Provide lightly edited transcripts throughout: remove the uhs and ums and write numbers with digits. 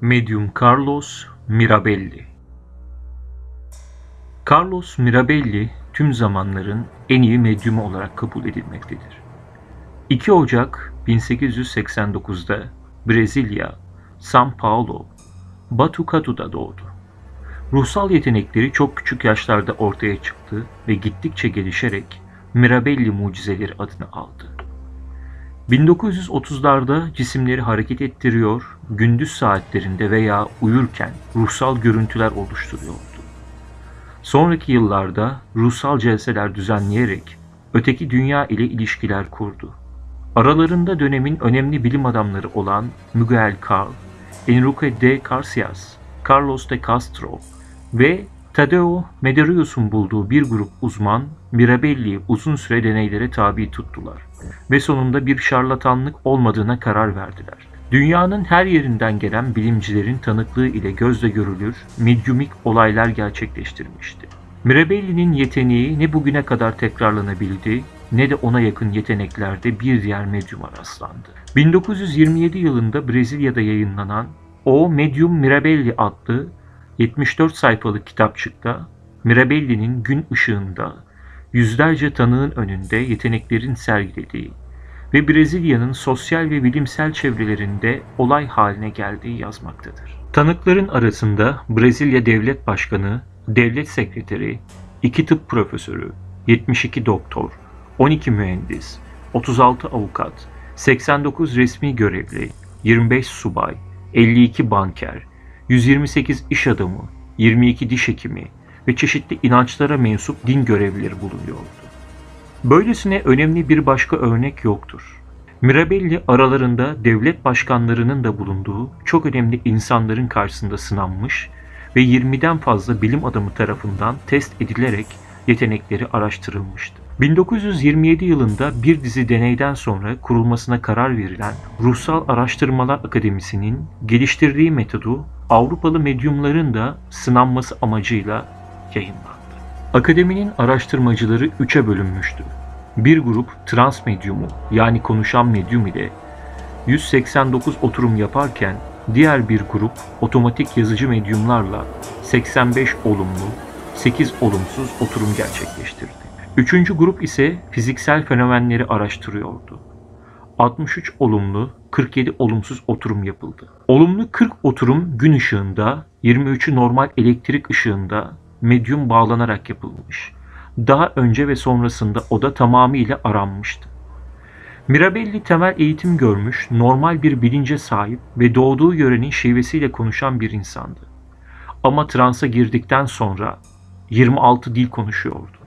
Medyum Carlos Mirabelli. Carlos Mirabelli tüm zamanların en iyi medyumu olarak kabul edilmektedir. 2 Ocak 1889'da Brezilya, São Paulo, Botucatu'da doğdu. Ruhsal yetenekleri çok küçük yaşlarda ortaya çıktı ve gittikçe gelişerek Mirabelli mucizeleri adını aldı. 1930'larda cisimleri hareket ettiriyor, gündüz saatlerinde veya uyurken ruhsal görüntüler oluşturuyordu. Sonraki yıllarda ruhsal celseler düzenleyerek öteki dünya ile ilişkiler kurdu. Aralarında dönemin önemli bilim adamları olan Miguel Carl, Enrique de Caxias, Carlos de Castro ve Tadeo Medeiros bulduğu bir grup uzman Mirabelli'yi uzun süre deneylere tabi tuttular ve sonunda bir şarlatanlık olmadığına karar verdiler. Dünyanın her yerinden gelen bilimcilerin tanıklığı ile gözle görülür medyumik olaylar gerçekleştirmişti. Mirabelli'nin yeteneği ne bugüne kadar tekrarlanabildi ne de ona yakın yeteneklerde bir diğer medyuma rastlandı. 1927 yılında Brezilya'da yayınlanan O Medium Mirabelli adlı 74 sayfalık kitapçıkta Mirabelli'nin gün ışığında yüzlerce tanığın önünde yeteneklerin sergilediği ve Brezilya'nın sosyal ve bilimsel çevrelerinde olay haline geldiği yazmaktadır. Tanıkların arasında Brezilya Devlet Başkanı, Devlet Sekreteri, 2 tıp profesörü, 72 doktor, 12 mühendis, 36 avukat, 89 resmi görevli, 25 subay, 52 banker, 128 iş adamı, 22 diş hekimi ve çeşitli inançlara mensup din görevlileri bulunuyordu. Böylesine önemli bir başka örnek yoktur. Mirabelli aralarında devlet başkanlarının da bulunduğu çok önemli insanların karşısında sınanmış ve 20'den fazla bilim adamı tarafından test edilerek yetenekleri araştırılmıştı. 1927 yılında bir dizi deneyden sonra kurulmasına karar verilen Ruhsal Araştırmalar Akademisi'nin geliştirdiği metodu Avrupalı medyumların da sınanması amacıyla yayınlandı. Akademinin araştırmacıları 3'e bölünmüştü. Bir grup trans medyumu yani konuşan medyum ile 189 oturum yaparken diğer bir grup otomatik yazıcı medyumlarla 85 olumlu, 8 olumsuz oturum gerçekleştirdi. Üçüncü grup ise fiziksel fenomenleri araştırıyordu. 63 olumlu, 47 olumsuz oturum yapıldı. Olumlu 40 oturum gün ışığında, 23'ü normal elektrik ışığında medyum bağlanarak yapılmış. Daha önce ve sonrasında oda tamamıyla aranmıştı. Mirabelli temel eğitim görmüş, normal bir bilince sahip ve doğduğu yörenin şivesiyle konuşan bir insandı. Ama transa girdikten sonra 26 dil konuşuyordu.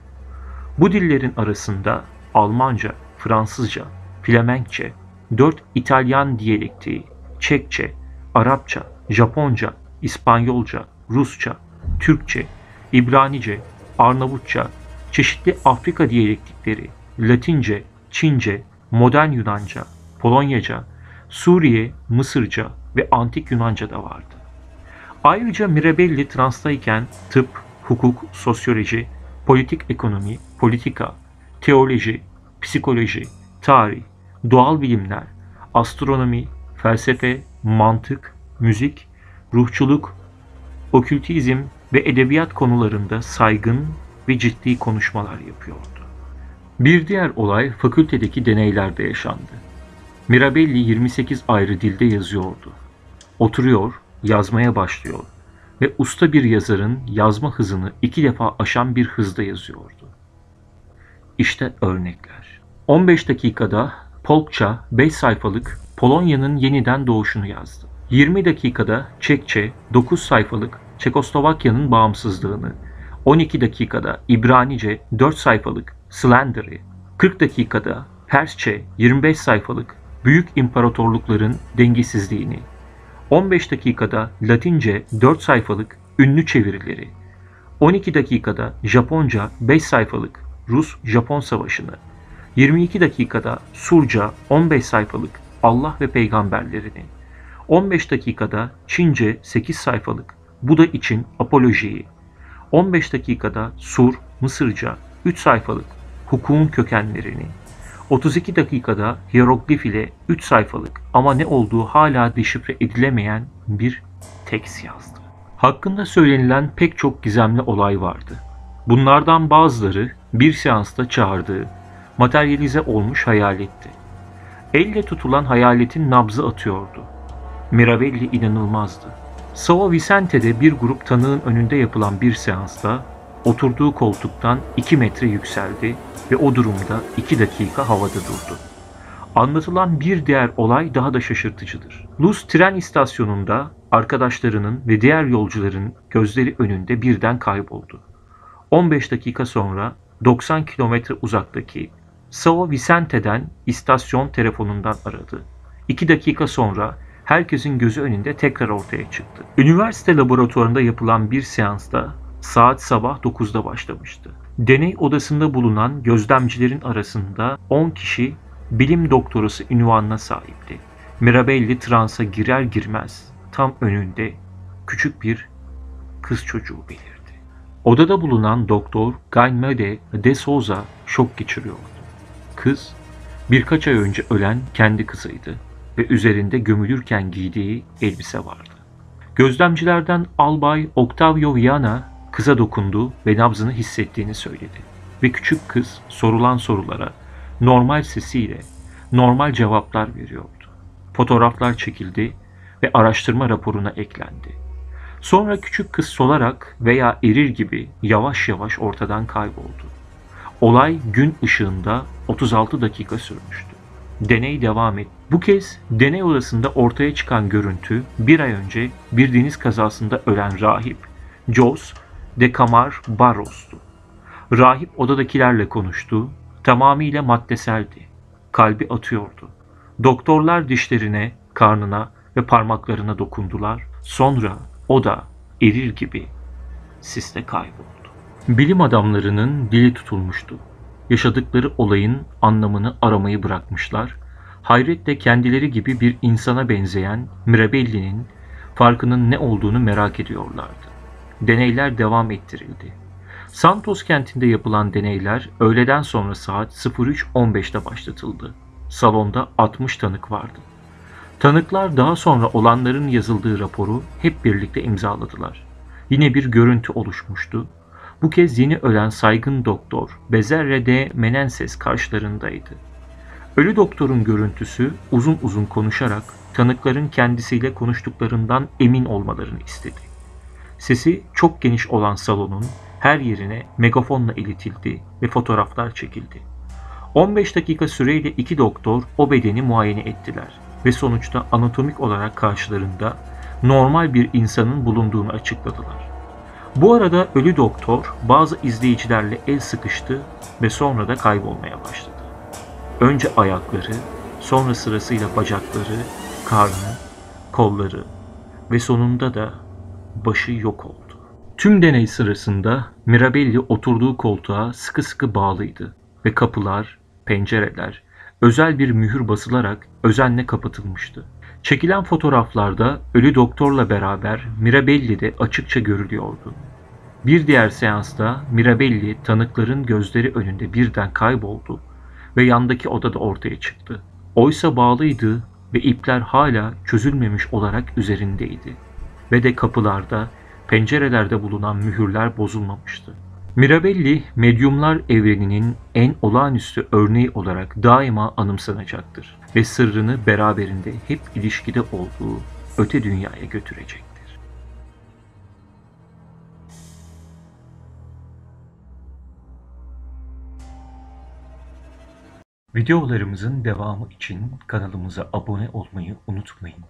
Bu dillerin arasında Almanca, Fransızca, Flemenkçe, 4 İtalyan diyalekti, Çekçe, Arapça, Japonca, İspanyolca, Rusça, Türkçe, İbranice, Arnavutça, çeşitli Afrika diyalektikleri, Latince, Çince, modern Yunanca, Polonyaca, Suriye, Mısırca ve antik Yunanca da vardı. Ayrıca Mirabelli transtayken tıp, hukuk, sosyoloji, politik ekonomi, politika, teoloji, psikoloji, tarih, doğal bilimler, astronomi, felsefe, mantık, müzik, ruhçuluk, okültizm ve edebiyat konularında saygın ve ciddi konuşmalar yapıyordu. Bir diğer olay fakültedeki deneylerde yaşandı. Mirabelli 28 ayrı dilde yazıyordu. Oturuyor, yazmaya başlıyor ve usta bir yazarın yazma hızını 2 defa aşan bir hızda yazıyordu. İşte örnekler. 15 dakikada Polkça 5 sayfalık Polonya'nın yeniden doğuşunu yazdı. 20 dakikada Çekçe 9 sayfalık Çekoslovakya'nın bağımsızlığını, 12 dakikada İbranice 4 sayfalık Slender'i, 40 dakikada Persçe 25 sayfalık Büyük İmparatorlukların dengesizliğini, 15 dakikada Latince 4 sayfalık ünlü çevirileri, 12 dakikada Japonca 5 sayfalık Rus-Japon Savaşı'nı, 22 dakikada Surca 15 sayfalık Allah ve Peygamberlerini, 15 dakikada Çince 8 sayfalık Buda için Apolojiyi, 15 dakikada Sur, Mısırca 3 sayfalık Hukukun Kökenlerini, 32 dakikada hieroglif ile 3 sayfalık ama ne olduğu hala deşifre edilemeyen bir Tekst yazdı. Hakkında söylenilen pek çok gizemli olay vardı. Bunlardan bazıları bir seansta çağırdığı, materyalize olmuş hayaletti. Elle tutulan hayaletin nabzı atıyordu. Mirabelli inanılmazdı. Sao Vicente'de bir grup tanığın önünde yapılan bir seansta oturduğu koltuktan 2 metre yükseldi ve o durumda 2 dakika havada durdu. Anlatılan bir diğer olay daha da şaşırtıcıdır. Luz tren istasyonunda arkadaşlarının ve diğer yolcuların gözleri önünde birden kayboldu. 15 dakika sonra 90 kilometre uzaktaki Sao Vicente'den istasyon telefonundan aradı. 2 dakika sonra herkesin gözü önünde tekrar ortaya çıktı. Üniversite laboratuvarında yapılan bir seansta saat sabah 9'da başlamıştı. Deney odasında bulunan gözlemcilerin arasında 10 kişi bilim doktorası unvanına sahipti. Mirabelli transa girer girmez tam önünde küçük bir kız çocuğu belirdi. Odada bulunan doktor Gaimede de Souza şok geçiriyordu. Kız, birkaç ay önce ölen kendi kızıydı ve üzerinde gömülürken giydiği elbise vardı. Gözlemcilerden Albay Octavio Viana kıza dokundu ve nabzını hissettiğini söyledi. Ve küçük kız sorulan sorulara normal sesiyle normal cevaplar veriyordu. Fotoğraflar çekildi ve araştırma raporuna eklendi. Sonra küçük kız solarak veya erir gibi yavaş yavaş ortadan kayboldu. Olay gün ışığında 36 dakika sürmüştü. Deney devam etti. Bu kez deney odasında ortaya çıkan görüntü bir ay önce bir deniz kazasında ölen rahip Jos de Camar Barros'tu. Rahip odadakilerle konuştu. Tamamıyla maddeseldi. Kalbi atıyordu. Doktorlar dişlerine, karnına ve parmaklarına dokundular. Sonra o da erir gibi siste kayboldu. Bilim adamlarının dili tutulmuştu. Yaşadıkları olayın anlamını aramayı bırakmışlar. Hayretle kendileri gibi bir insana benzeyen Mirabelli'nin farkının ne olduğunu merak ediyorlardı. Deneyler devam ettirildi. Santos kentinde yapılan deneyler öğleden sonra saat 03:15'te başlatıldı. Salonda 60 tanık vardı. Tanıklar daha sonra olanların yazıldığı raporu hep birlikte imzaladılar. Yine bir görüntü oluşmuştu. Bu kez yeni ölen saygın doktor Bezerre de Menenses karşılarındaydı. Ölü doktorun görüntüsü uzun uzun konuşarak tanıkların kendisiyle konuştuklarından emin olmalarını istedi. Sesi çok geniş olan salonun her yerine megafonla iletildi ve fotoğraflar çekildi. 15 dakika süreyle 2 doktor o bedeni muayene ettiler ve sonuçta anatomik olarak karşılarında normal bir insanın bulunduğunu açıkladılar. Bu arada ölü doktor bazı izleyicilerle el sıkıştı ve sonra da kaybolmaya başladı. Önce ayakları, sonra sırasıyla bacakları, karnı, kolları ve sonunda da başı yok oldu. Tüm deney sırasında Mirabelli oturduğu koltuğa sıkı sıkı bağlıydı ve kapılar, pencereler özel bir mühür basılarak özenle kapatılmıştı. Çekilen fotoğraflarda ölü doktorla beraber Mirabelli de açıkça görülüyordu. Bir diğer seansta Mirabelli tanıkların gözleri önünde birden kayboldu ve yandaki odada ortaya çıktı. Oysa bağlıydı ve ipler hala çözülmemiş olarak üzerindeydi ve de kapılarda, pencerelerde bulunan mühürler bozulmamıştı. Mirabelli, medyumlar evreninin en olağanüstü örneği olarak daima anımsanacaktır ve sırrını beraberinde hep ilişkide olduğu öte dünyaya götürecektir. Videolarımızın devamı için kanalımıza abone olmayı unutmayın.